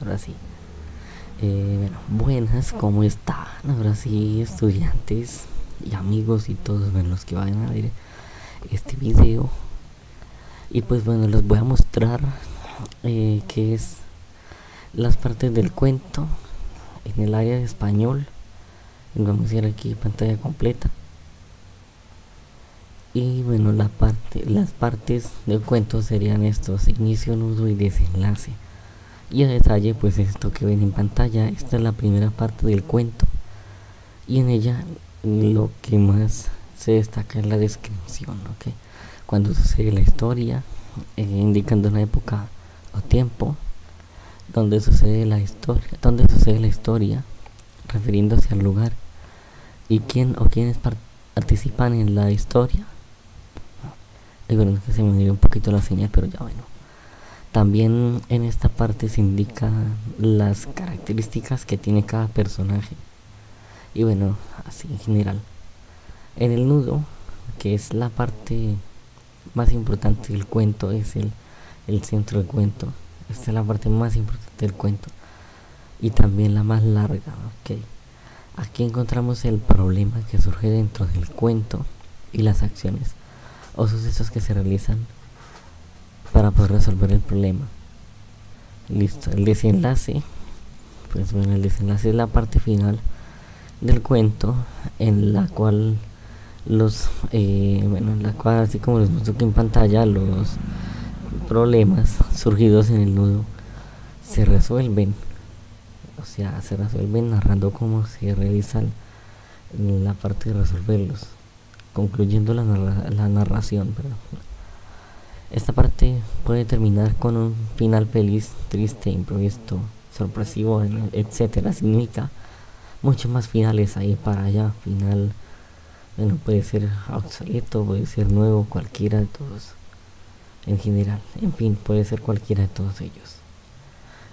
ahora sí. Bueno, buenas, ¿cómo están? Ahora sí, estudiantes y amigos y todos los que vayan a ver este video. Y pues bueno, les voy a mostrar qué es las partes del cuento en el área de español. Y vamos a ir aquí pantalla completa. Y bueno, las partes del cuento serían estos: inicio, nudo y desenlace. Y a detalle, pues esto que ven en pantalla, esta es la primera parte del cuento. Y en ella lo que más se destaca es la descripción, ¿ok? Cuando sucede la historia, indicando una época o tiempo donde sucede la historia, refiriéndose al lugar y quién o quiénes participan en la historia. Y bueno, es que se me dio un poquito la señal, pero ya bueno. También en esta parte se indica las características que tiene cada personaje. Y bueno, así en general. En el nudo, que es la parte más importante del cuento, es el centro del cuento. Esta es la parte más importante del cuento. Y también la más larga, ¿ok? Aquí encontramos el problema que surge dentro del cuento y las acciones o sucesos que se realizan para poder resolver el problema. Listo, el desenlace. Pues bueno, el desenlace es la parte final del cuento en la cual así como les muestro aquí en pantalla, los problemas surgidos en el nudo se resuelven. O sea, se resuelven narrando cómo se realiza la parte de resolverlos, concluyendo la narración, perdón. Esta parte puede terminar con un final feliz, triste, imprevisto, sorpresivo, etcétera. Significa muchos más finales ahí para allá. Final, bueno, puede ser obsoleto, puede ser nuevo, cualquiera de todos. En general, en fin, puede ser cualquiera de todos ellos.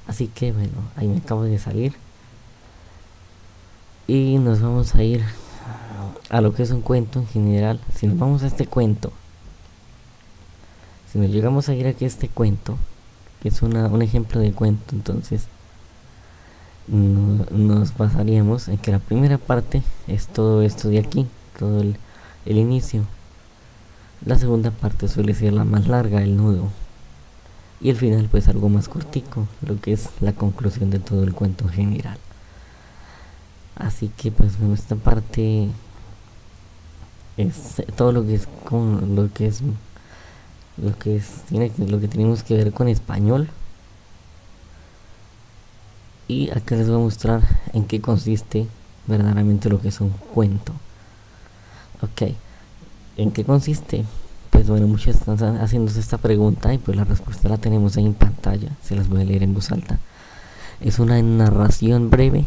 Así que bueno, ahí me acabo de salir. Y nos vamos a ir a lo que es un cuento en general. Si nos vamos a este cuento, si nos llegamos a ir aquí a este cuento, que es un ejemplo de cuento, entonces nos basaríamos en que la primera parte es todo esto de aquí, todo el inicio. La segunda parte suele ser la más larga, el nudo. Y el final pues algo más cortico, lo que es la conclusión de todo el cuento en general. Así que pues bueno, esta parte es todo lo que es con lo que tenemos que ver con español. Y acá les voy a mostrar en qué consiste verdaderamente lo que es un cuento. Ok, ¿en qué consiste? Pues bueno, muchos están haciéndose esta pregunta y pues la respuesta la tenemos ahí en pantalla. Se las voy a leer en voz alta. Es una narración breve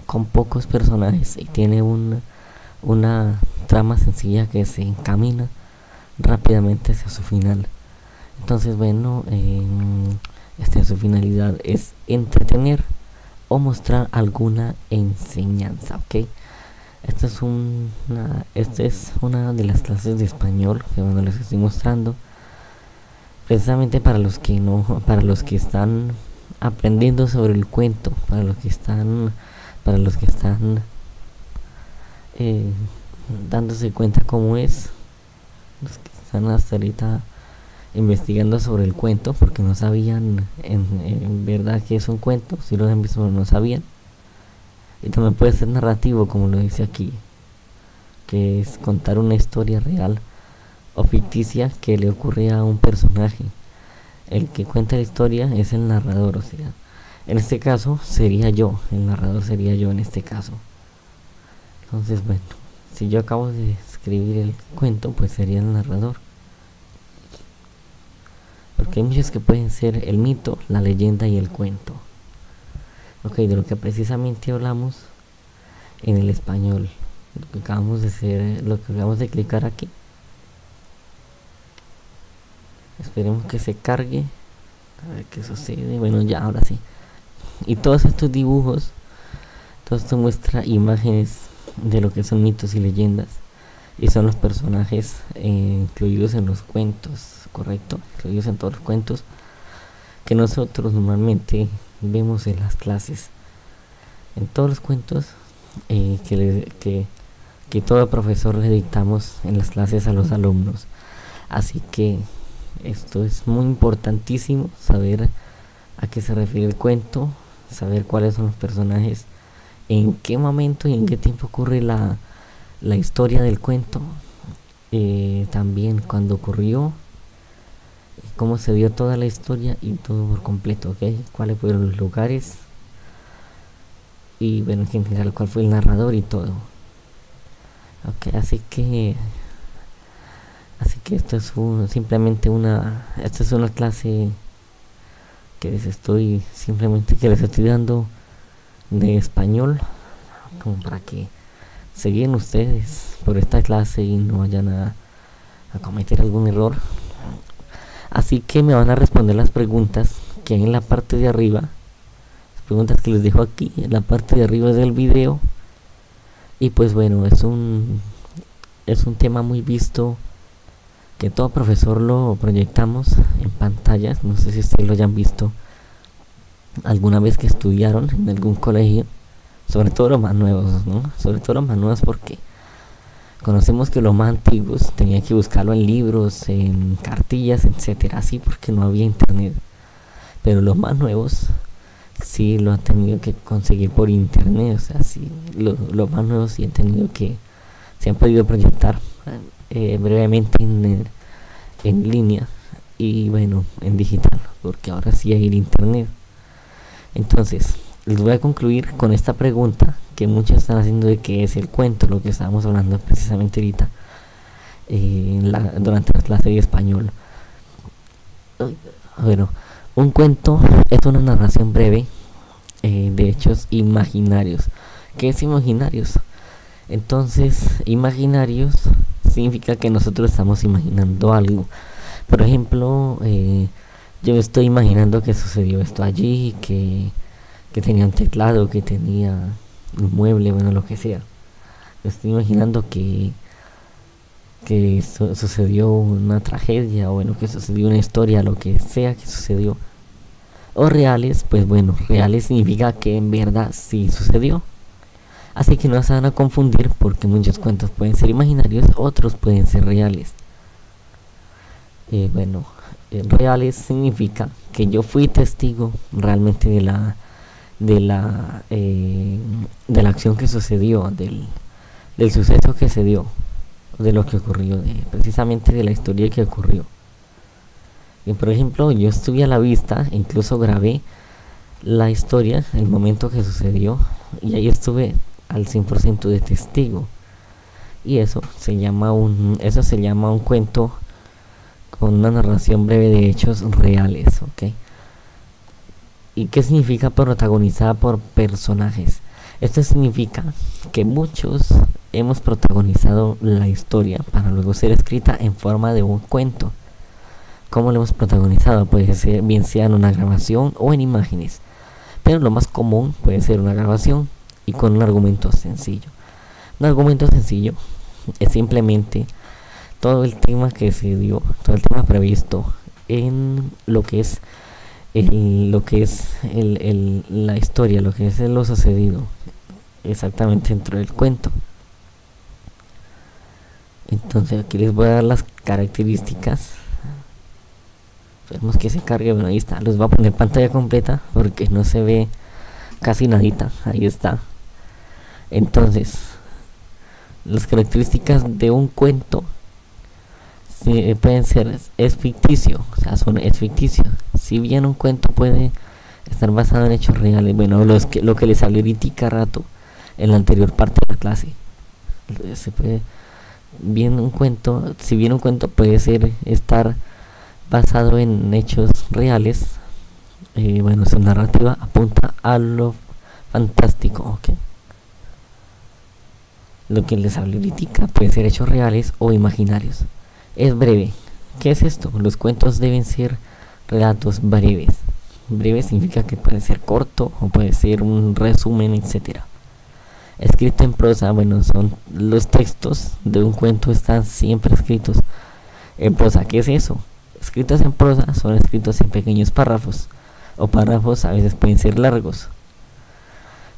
con pocos personajes y tiene una trama sencilla que se encamina rápidamente hacia su final. Entonces bueno, su finalidad es entretener o mostrar alguna enseñanza, ¿ok? Esta es una de las clases de español que bueno, les estoy mostrando precisamente para los que están aprendiendo sobre el cuento, para los que están dándose cuenta cómo es, los que están hasta ahorita investigando sobre el cuento porque no sabían en verdad que es un cuento. Si lo han visto no sabían. Y también puede ser narrativo, como lo dice aquí, que es contar una historia real o ficticia que le ocurre a un personaje. El que cuenta la historia es el narrador, o sea, en este caso sería yo, el narrador sería yo en este caso. Entonces bueno, si yo acabo de escribir el cuento, pues sería el narrador. Porque hay muchos que pueden ser el mito, la leyenda y el cuento. Ok, de lo que precisamente hablamos en el español, lo que acabamos de clicar aquí. Esperemos que se cargue, a ver qué sucede. Bueno, ya, ahora sí. Y todos estos dibujos, todo esto muestra imágenes de lo que son mitos y leyendas, y son los personajes incluidos en los cuentos, correcto, incluidos en todos los cuentos que nosotros normalmente vemos en las clases, en todos los cuentos que todo profesor le dictamos en las clases a los alumnos. Así que esto es muy importantísimo, saber a qué se refiere el cuento, saber cuáles son los personajes, en qué momento y en qué tiempo ocurre la historia del cuento, también cuándo ocurrió, cómo se dio toda la historia y todo por completo, ¿ok? Cuáles fueron los lugares y bueno, en general cuál fue el narrador y todo. Ok, así que esto es simplemente esta es una clase que les estoy dando de español, como para que se guíen ustedes por esta clase y no vayan a cometer algún error. Así que me van a responder las preguntas que hay en la parte de arriba, las preguntas que les dejo aquí en la parte de arriba del video. Y pues bueno, es un tema muy visto, que todo profesor lo proyectamos en pantallas. No sé si ustedes lo hayan visto alguna vez que estudiaron en algún colegio, sobre todo los más nuevos, ¿no? Sobre todo los más nuevos, porque conocemos que los más antiguos tenían que buscarlo en libros, en cartillas, etcétera, así, porque no había internet. Pero los más nuevos sí lo han tenido que conseguir por internet. O sea, sí, los más nuevos sí han tenido que, se han podido proyectar brevemente en línea y bueno, en digital, porque ahora sí hay el internet. Entonces, les voy a concluir con esta pregunta que muchos están haciendo de qué es el cuento, lo que estábamos hablando precisamente ahorita durante la clase de español. Bueno, un cuento es una narración breve de hechos imaginarios. ¿Qué es imaginarios? Entonces, imaginarios significa que nosotros estamos imaginando algo. Por ejemplo, yo estoy imaginando que sucedió esto allí, que tenía un teclado, que tenía un mueble, bueno, lo que sea. Estoy imaginando que sucedió una tragedia, o bueno, que sucedió una historia, lo que sea que sucedió. O reales, pues bueno, reales significa que en verdad sí sucedió. Así que no se van a confundir, porque muchos cuentos pueden ser imaginarios, otros pueden ser reales. Reales significa que yo fui testigo realmente de la acción que sucedió, del suceso que se dio, de lo que ocurrió, precisamente de la historia que ocurrió. Y por ejemplo, yo estuve a la vista, incluso grabé la historia, el momento que sucedió, y ahí estuve al 100% de testigo. Y eso se llama un cuento con una narración breve de hechos reales, ¿ok? ¿Y qué significa protagonizada por personajes? Esto significa que muchos hemos protagonizado la historia para luego ser escrita en forma de un cuento. ¿Cómo lo hemos protagonizado? Puede ser bien sea en una grabación o en imágenes, pero lo más común puede ser una grabación y con un argumento sencillo. Un argumento sencillo es simplemente todo el tema que se dio, todo el tema previsto en lo que es la historia, lo que es lo sucedido exactamente dentro del cuento. Entonces aquí les voy a dar las características. Esperemos que se cargue. Bueno, ahí está. Les voy a poner pantalla completa porque no se ve casi nadita. Ahí está. Entonces, las características de un cuento pueden ser, es ficticio, o sea, es ficticio. Si bien un cuento puede estar basado en hechos reales, bueno, lo que les hablé ahorita rato en la anterior parte de la clase, se puede si bien un cuento puede estar basado en hechos reales, bueno, su narrativa apunta a lo fantástico, ¿ok? Lo que les hablé ahorita puede ser hechos reales o imaginarios. Es breve. ¿Qué es esto? Los cuentos deben ser relatos breves. Breve significa que puede ser corto o puede ser un resumen, etcétera. Escrito en prosa, bueno, son los textos de un cuento están siempre escritos en prosa. ¿Qué es eso? Escritos en prosa son escritos en pequeños párrafos. o párrafos a veces pueden ser largos.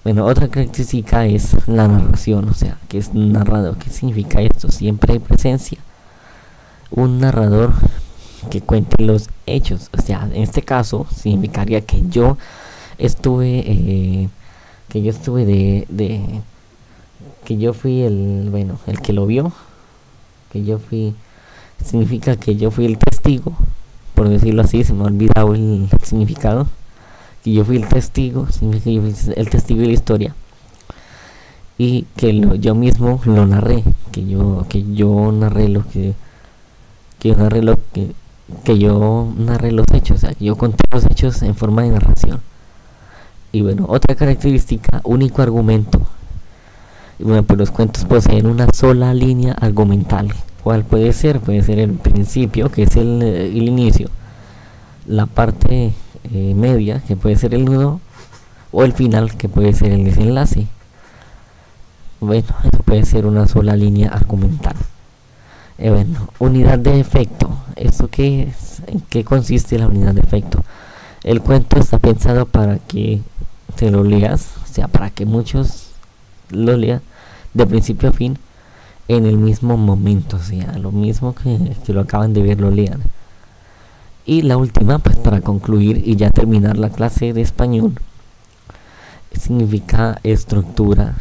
Bueno, otra característica es la narración, o sea, que es narrado. ¿Qué significa esto? Siempre hay presencia, un narrador que cuente los hechos. O sea, en este caso significaría que yo estuve que yo fui el que lo vio, significa que yo fui el testigo, por decirlo así. Se me ha olvidado el significado. Que yo fui el testigo, significa que yo fui el testigo de la historia, y que yo mismo lo narré, que yo narré los hechos, o sea, que yo conté los hechos en forma de narración. Y bueno, otra característica, único argumento. Y bueno, pues los cuentos poseen una sola línea argumental. ¿Cuál puede ser? Puede ser el principio, que es el inicio, la parte media, que puede ser el nudo, o el final, que puede ser el desenlace. Bueno, eso puede ser una sola línea argumental. Bueno, unidad de efecto. ¿Esto qué es? ¿En qué consiste la unidad de efecto? El cuento está pensado para que te lo leas, o sea, para que muchos lo lean de principio a fin en el mismo momento, o sea, lo mismo que lo acaban de ver, lo lean. Y la última, pues para concluir y ya terminar la clase de español, significa estructura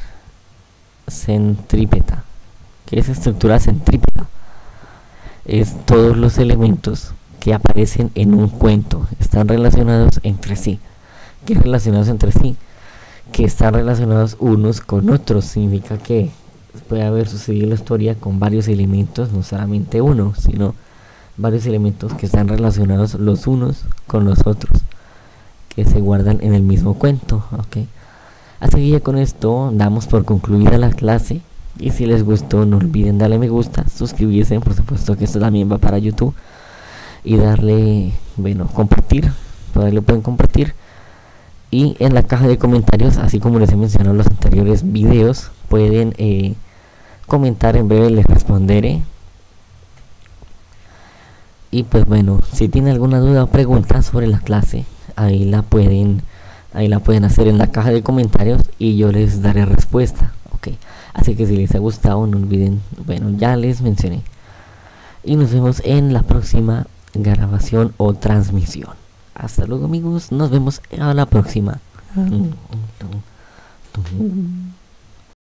centrípeta. ¿Qué es estructura centrípeta? Es todos los elementos que aparecen en un cuento están relacionados entre sí. ¿Qué relacionados entre sí? Que están relacionados unos con otros. Significa que puede haber sucedido la historia con varios elementos, no solamente uno, sino varios elementos que están relacionados los unos con los otros, que se guardan en el mismo cuento, ¿ok? Así que ya con esto damos por concluida la clase. Y si les gustó, no olviden darle me gusta, suscribirse, por supuesto que esto también va para YouTube, y darle, compartir, por ahí lo pueden compartir. Y en la caja de comentarios, así como les he mencionado en los anteriores videos, pueden comentar, en breve les responderé. Y pues bueno, si tienen alguna duda o pregunta sobre la clase, ahí la pueden hacer en la caja de comentarios y yo les daré respuesta, ok. Así que si les ha gustado, no olviden, ya les mencioné. Y nos vemos en la próxima grabación o transmisión. Hasta luego, amigos, nos vemos a la próxima.